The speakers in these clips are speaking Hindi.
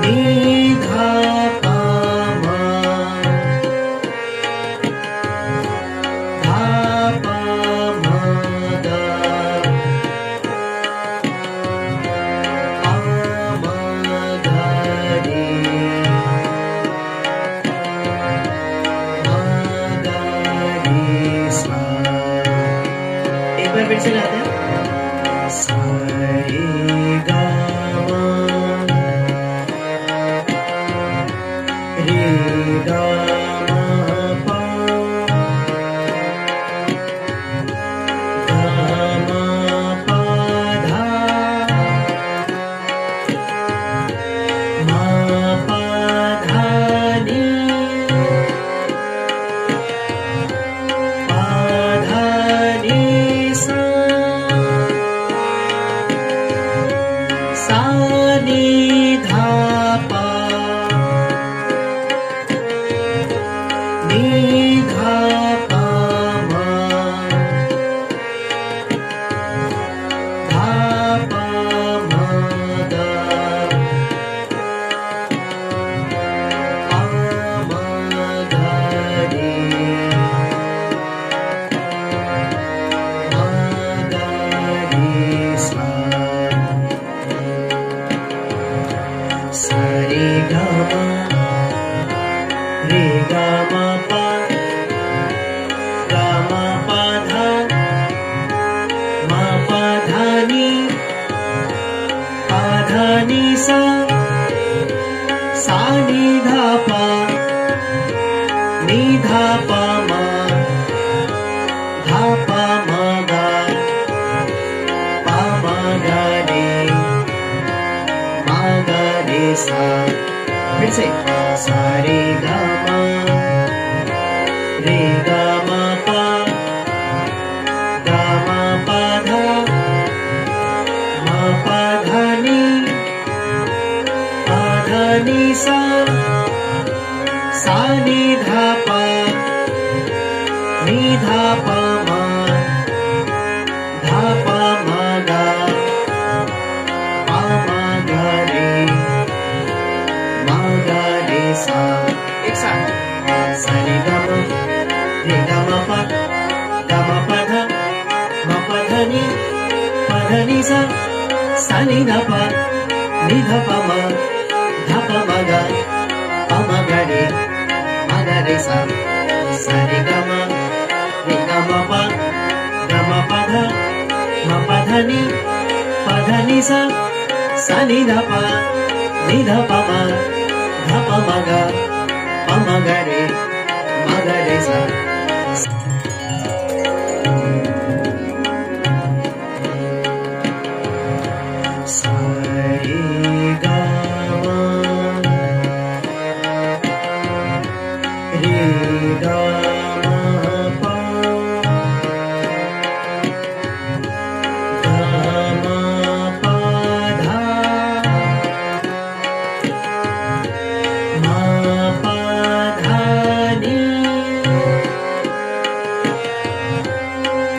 नि धा पा मा धा पा मा गा पा मा गा रे मा गा रे सा। एक बार फिर से गाते हैं। सा रे गा मा रे गा मा पा गा मा पा धा मा पा धा नि पा धा नि सा सा नि धा पा नि धा पा मा धा पा मा गा पा मा गा रे मा गा रे सा। सा रे गा मा रे गा मा पा गा मा पा धा मा पा धा नि पा धा नि सा सा नि धा पा नि धा पा मा धा पा मा गा पा मा गा रे मा गा रे सा। फिर से सा रे गा मा रे गा मा पा गा मा पा धा मा पा धा नि पा धा नि सा सा नि धा पा नि धा पा मा धा पा मा गा पा मा गा रे मा गा रे सा। एक साथ सा रे गा मा पा गा मा पा धा मा पा नि सा सा नि धा पा नि धा पा मा धा पा मा गा पा मा गा रे सा। सा रे गा मा पा गा मा पा धा मा पा धा नि सा सा नि धा पा नि धा पा मा धा पा मा गा पा मा गा रे सा। सा रे गा मा रे गा मा पा गा मा पा धा मा पा धा नि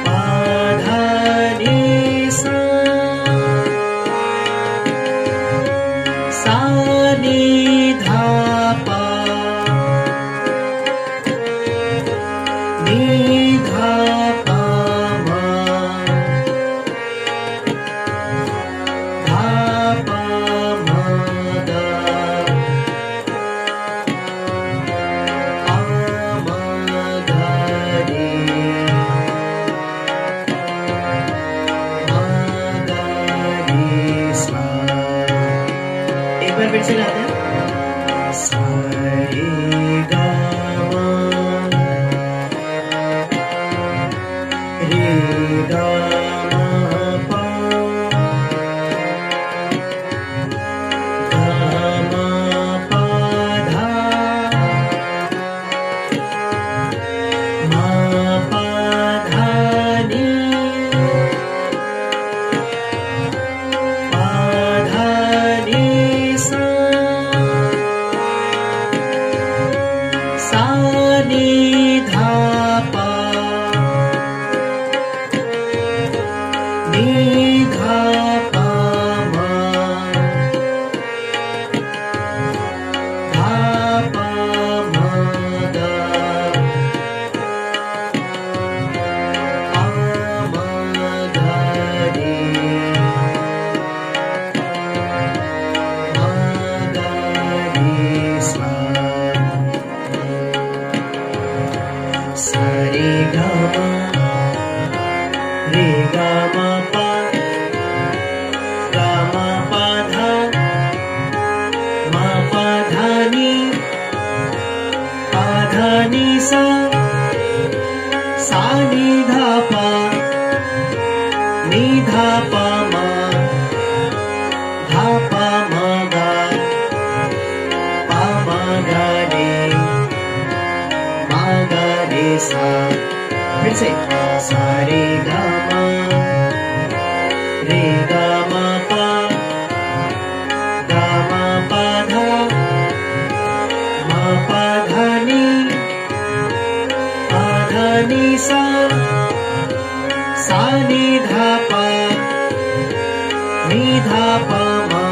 पा धा नि सा सा नि धा पा नि धा पा मा धा पा मा गा पा मा गा रे मा गा रे सा। एक बार फिर से गाते हैं। सा सा सा नि धा पा नि धा पा मा धा पा मा गा पा मा गा रे सा। फिर से सा रे गा मा रे गा मा पा धा मा पा धा नि सा सा नि धा पा मा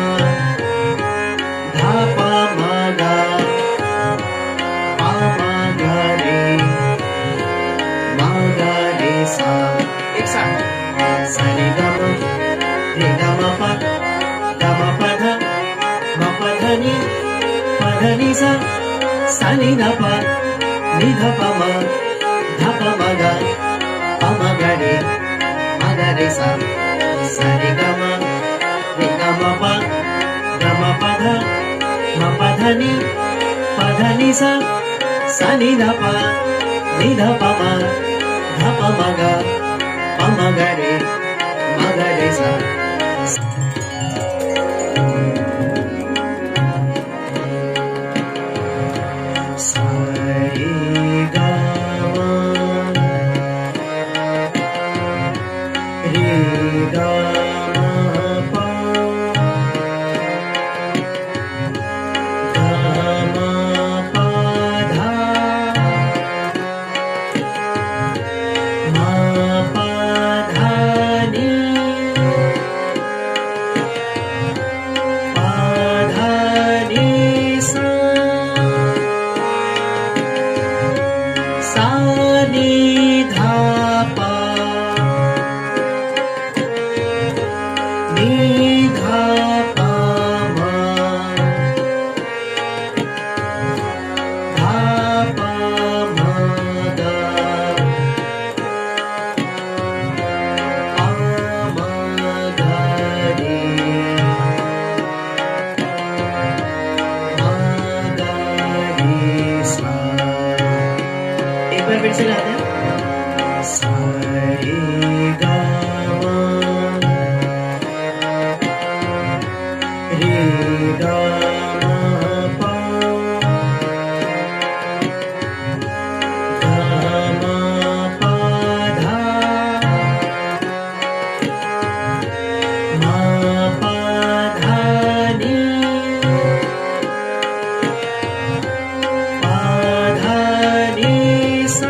धा पा मा गा पा मा गा रे सा। एक साथ सा रे गा मा पा धा नि सा सा नि धा पा मा धा पा मा गा रे सा। सा रे गा मा पा धा नि सा सा नि धा पा मा धा पा मा गा रे सा। सा रे गा मा रे गा मा पा मा पा धा मा पा धा नि सा सा नि धा पा मा धा पा मा गा पा मा गा रे सा। एक बार फिर से गाते हैं। सा रे गा मा रे गा मा पा मा पा धा मा पा धा नि सा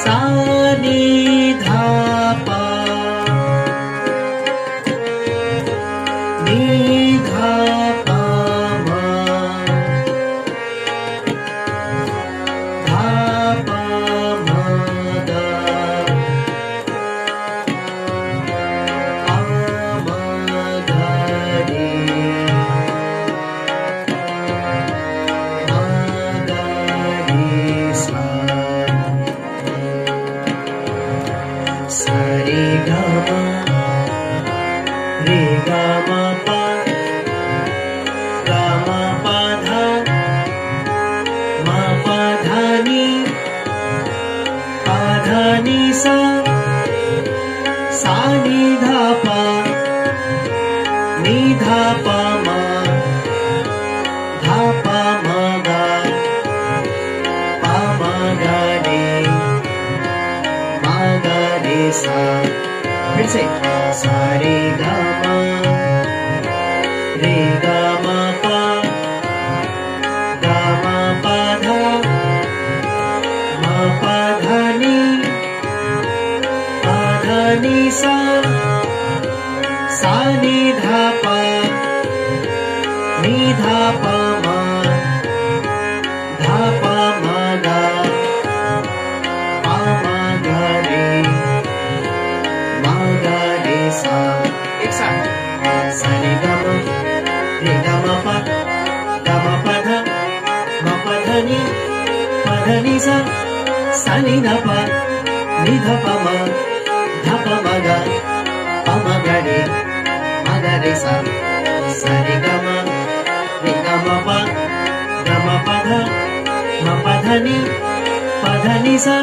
सा नि धा पा मा धा पा मा गा पा मा गा रे सा। सा रे गा मा पा धा मा पा धा नि सा सा नि धा पा मा धा पा मा गा पा मा गा रे सा। फिर से सा रे गा मा पा धा मा पा धा नि सा सा नि धा पा मा धा पा मा गा पा मा गा रे सा। एक साथ सा रे गा मा पा धा नि सा सा नि धा पा मा धा पा मा गा रे सा। सा रे गा मा पा धा म प ध नि सा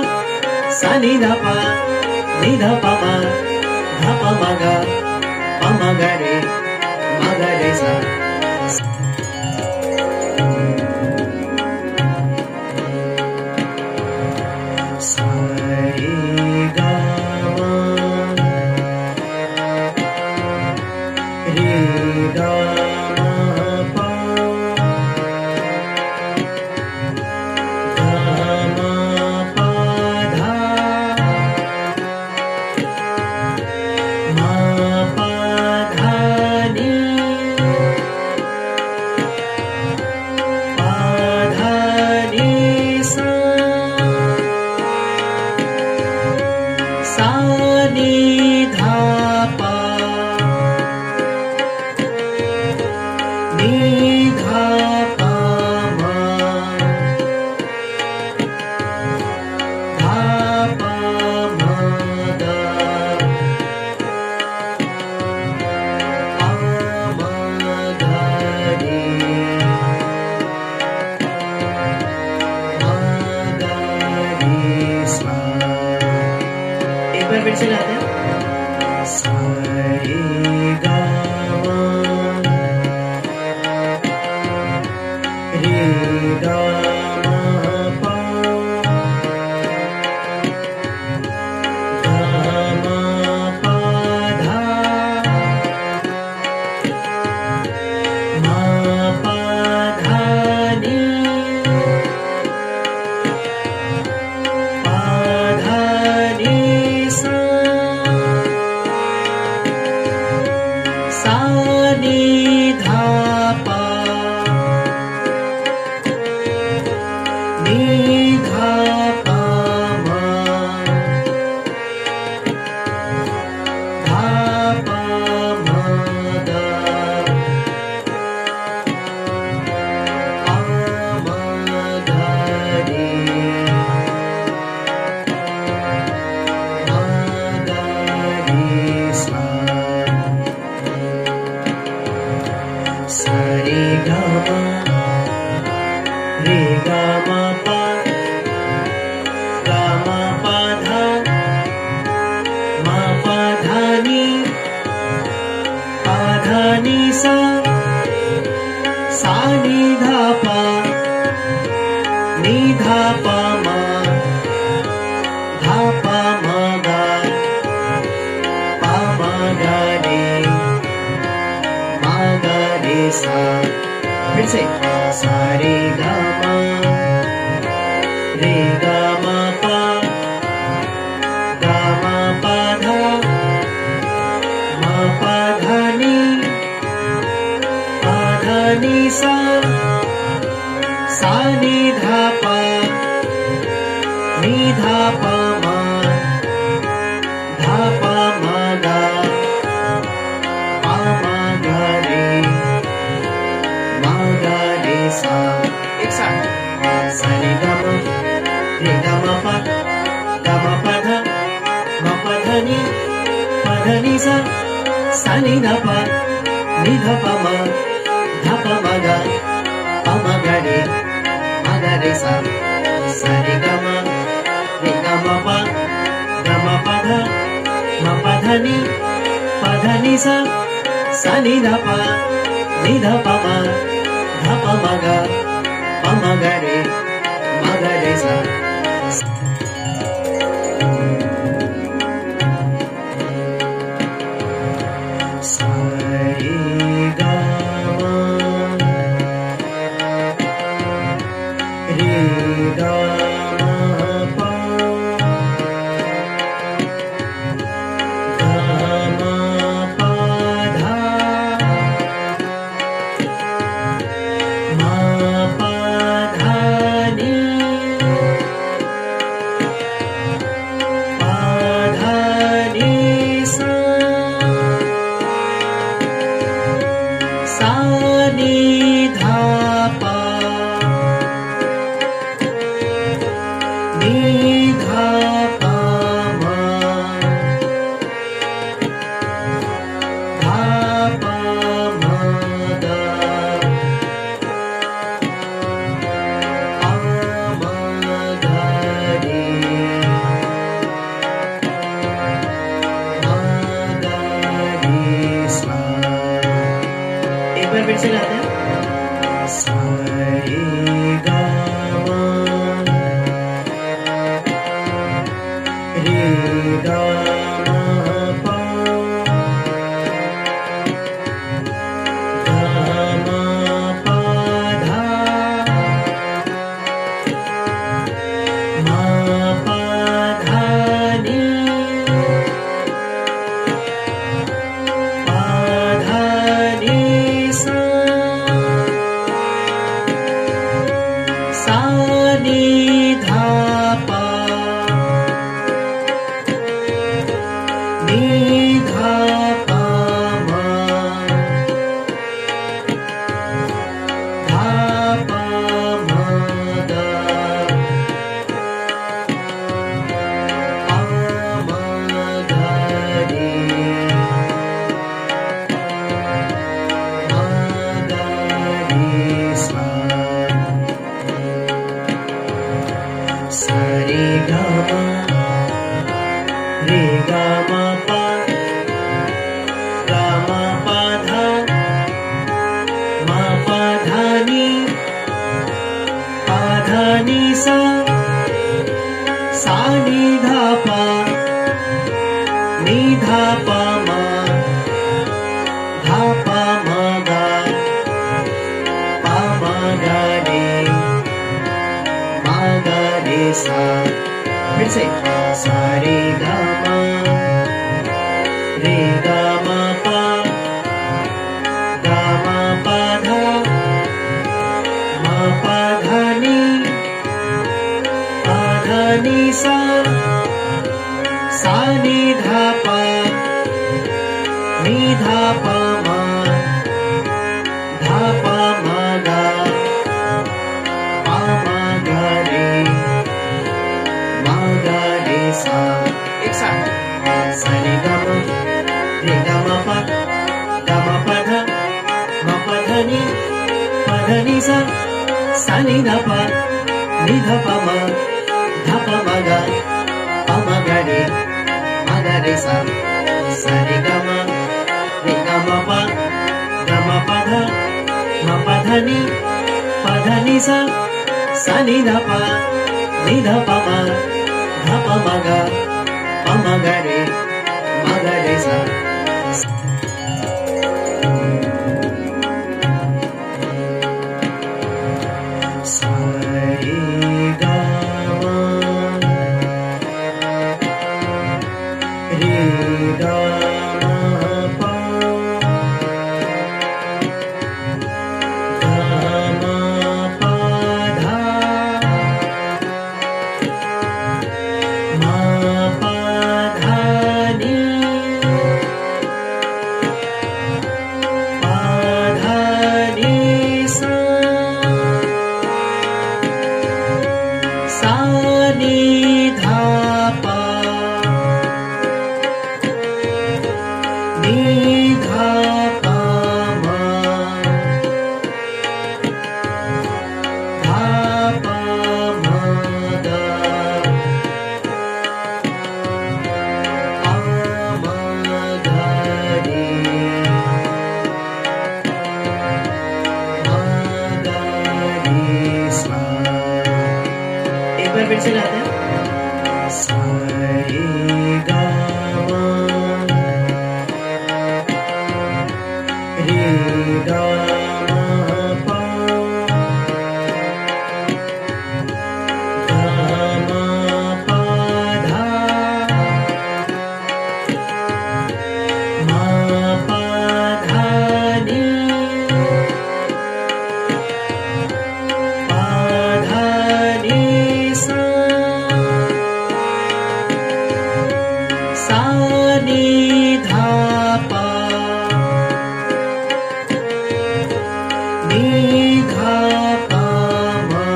सा नि ध प म ध प म ग रे सा सा रे ग म रे ग म प ग म प ध म प ध नि प ध नि सा सा नि ध प नि ध प म ध प म ग प म ग रे म ग रे सा एक बार फिर से गाते हैं सा रे ग म रे ग म प ग म प ध म प ध नि प ध नि सा सा नि ध प नि ध प म ध प म ग प म ग रे म ग रे सा सा रे ग म रे ग म प ग म प ध म प ध नि प ध नि सा सा नि ध प नि ध प म ध प म ग प म ग रे म ग रे सा फिर से सा रे ग म रे ग म प ग म प ध म प ध नि प ध नि सा सा नि ध प नि ध प म ध प म ग प म ग रे म ग रे सा एक साथ सा रे ग म रे ग म प ग म प ध म प ध नि सा सा नि ध प नि ध प म ध प म ग प म ग रे सा सा रे ग म रे ग म प ग म प ध म प ध नि सा सा नि ध प नि ध प म ध प म ग प म ग रे सा सा रे ग म रे ग म प ग म प ध म प ध नि प ध नि सा सा नि ध प नि ध प म ध प म ग प बार फिर से गाते हैं। सा रे गा मा रे गा मा पा गा मा पा धा मा पा धा नी पा धा नी सा सा नी धा पा नी धा पा मा धा पा मा गा पा मा गा रे मा गा रे सा सा रे गा मा रे गा मा पा गा मा पा धा मा पा धा नी पा धा नी सा सा नी धा पा नी धा पा मा धा पा मा गा पा मा गा रे मा गा रे सा। फिर से सा रे गा मा रे गा मा पा गा मा पा धा मा पा धा नी पा धा नी सा सा नी धा पा नी धा पा मा धा पा मा गा पा मा गा रे मा गा रे सा। एक साथ सा रे गा मा पा धा मा पा धा नी सा नी धा पा मा धा पा मा गा रे सा। सा रे गा मा पा धा नी सा नी धा पा मा धा पा मा गा रे सा। सा रे गा मा रे गा मा पा गा मा पा धा मा पा धा नी पा धा नी सा सा नी धा पा नी धा पा मा धा पा मा गा पा मा गा रे मा गा रे सा। एक बार फिर से गाते हैं। सा रे गा मा रे गा मा पा गा मा पा धा मा पा धा नी पा धा नी सा सा नी धा पा नी धा पा मा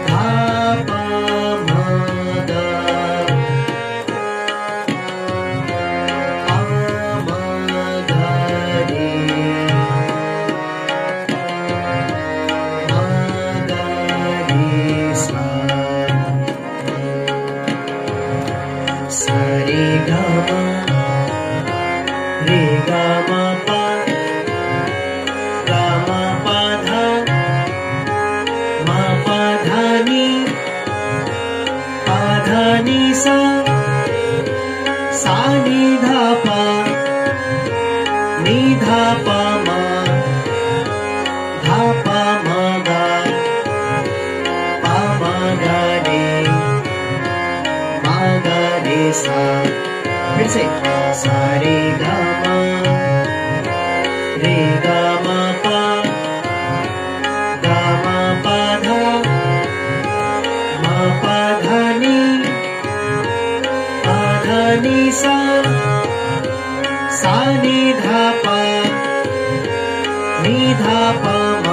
धा पा मा गा पा मा गा रे मा गा रे सा। सा रे गा मा रे ग म प ग म प ध म प ध नि प ध नि सा सा नि ध प नि ध प म ध प म ग प म ग रे म ग रे सा फिर से सा रे ग म रे ग म प ग म प ध म प ध नि प ध नि सा सा नि ध प नि ध प म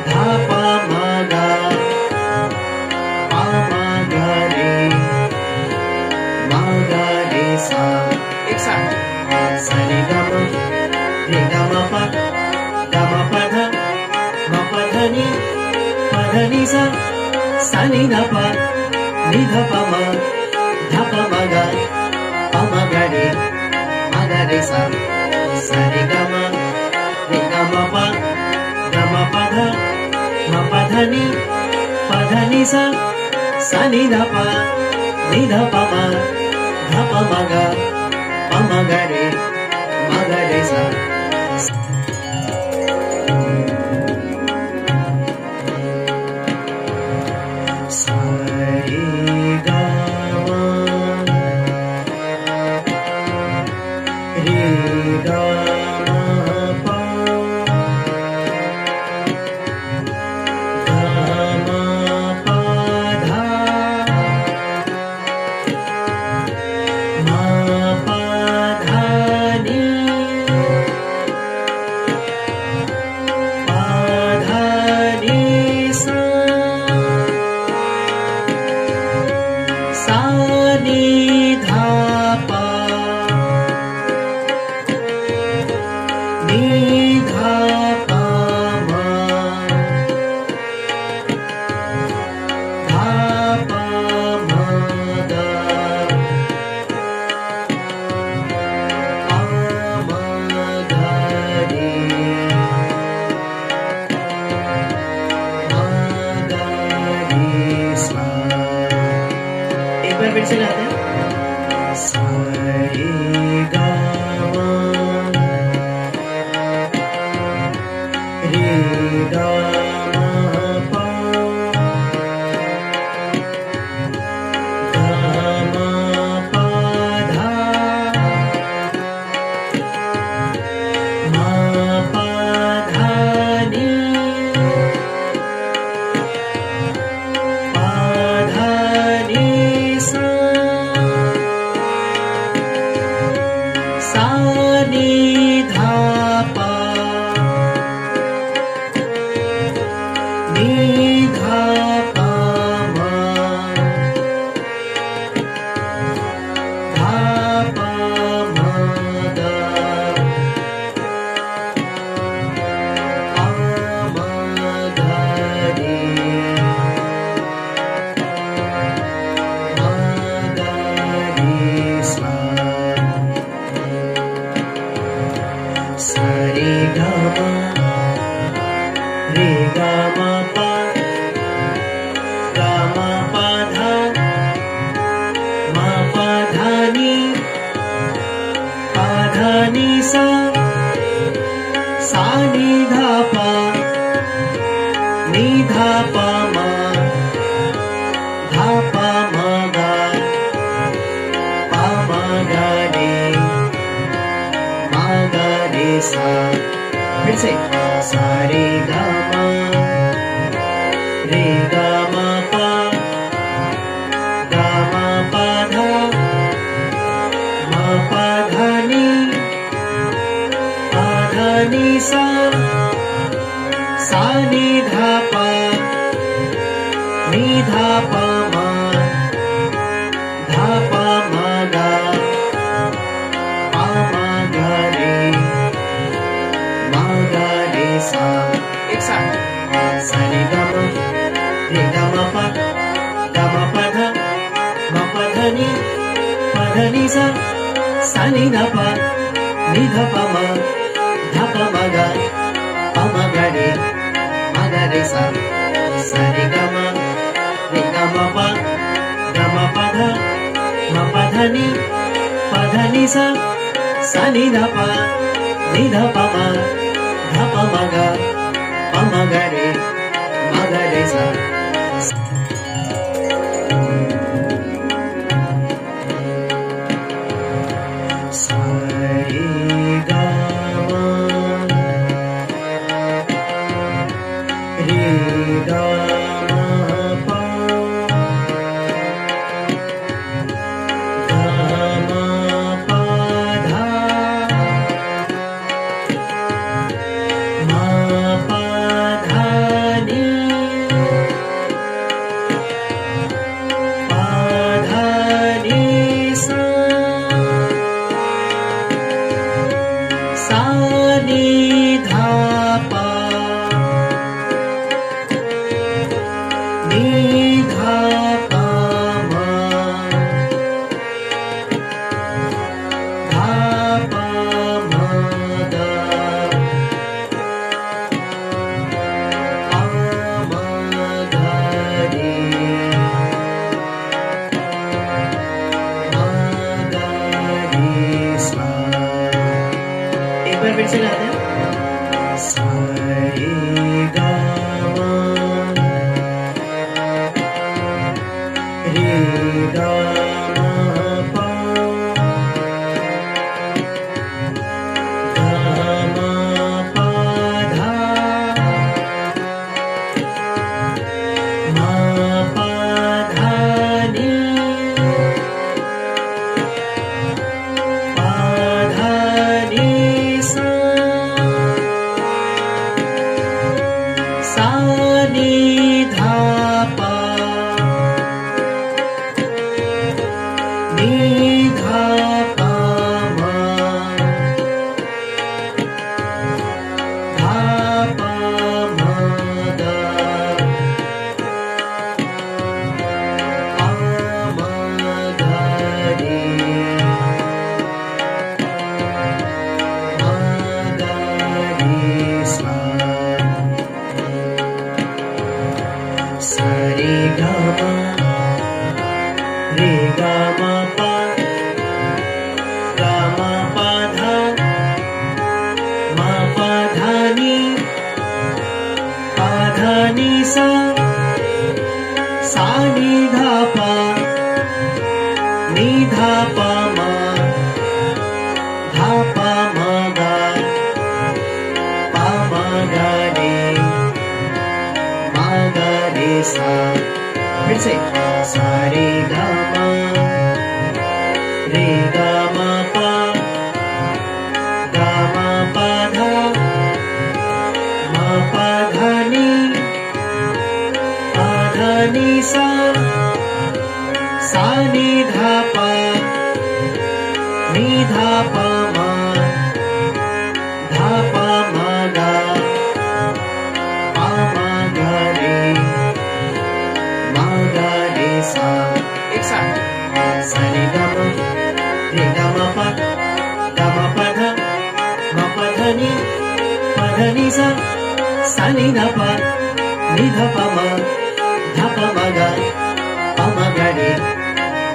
ध प म ग प म ग रे म ग रे सा एक साथ सा रे ग म रे ग म प ग म प ध म प ध नि सा सा नि ध प नि ध प म ध प म ग प म ग रे म ग रे सा सा रे ग म रे ग म प ग म प ध म प ध नि सा सा नि ध प नि ध प म ध प म ग प म ग रे म ग रे सा सा रे ग म रे ग म प ग म प ध म प ध नि प ध नि सा सा नि ध प नि ध प म ध प म ग प म ग रे म ग रे सा एक बार फिर से गाते हैं सा रे ग म रे ग म प ग म प ध म प ध नि प ध नि सा सा नि ध प नि ध प म ध प म ग प म ग रे म ग रे सा सा रे ग म रे ग म प ग म प ध म प ध नि प ध नि सा सा नि ध प नि ध प म ध प म ग प म ग रे म ग रे सा फिर से सा रे ग म रे ग म प ग म प ध म प ध नि प ध नि सा सा नि ध प नि ध प म ध प म ग प म ग रे म ग रे सा एक साथ सा रे ग म रे ग म प ग म प ध म प ध नि सा सा नि ध प नि ध प म ध प म ग प म ग रे म ग रे सा सा रे ग म प ग म प ध म प ध नि सा सा नि ध प नि ध प म ध प म ग प म ग रे म ग रे सा सा रे ग म रे ग म प ग म प ध म प ध नि प ध नि सा सा नि ध प नि ध प म ध प म ग प म ग रे म ग रे सा एक बार फिर से गाते हैं सा रे ग म रे ग म प ग म प ध म प ध नि प ध नि सा सा नि ध प नि ध प म ध प म ग प म ग रे म ग रे सा सा रे ग म रे ग म प ग म प ध म प ध नि प ध नि सा सा नि ध प नि ध प म ध प म ग प म ग रे म ग रे सा फिर से सा रे ग म रे ग म प ग म प ध म प ध नि प ध नि सा सा नि ध प नि ध प म ध प म ग प म ग रे म ग रे सा एक साथ सा रे ग म रे ग म प ग म प ध म प ध नि सा सा नि ध प नि ध प म ध प म ग प म ग रे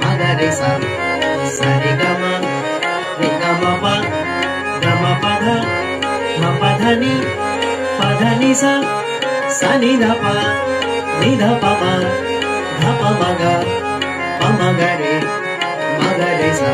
म ग रे सा सा रे ग म प ग म प ध म प ध नि सा सा नि ध प नि ध प म ध प म ग प म ग रे म ग रे सा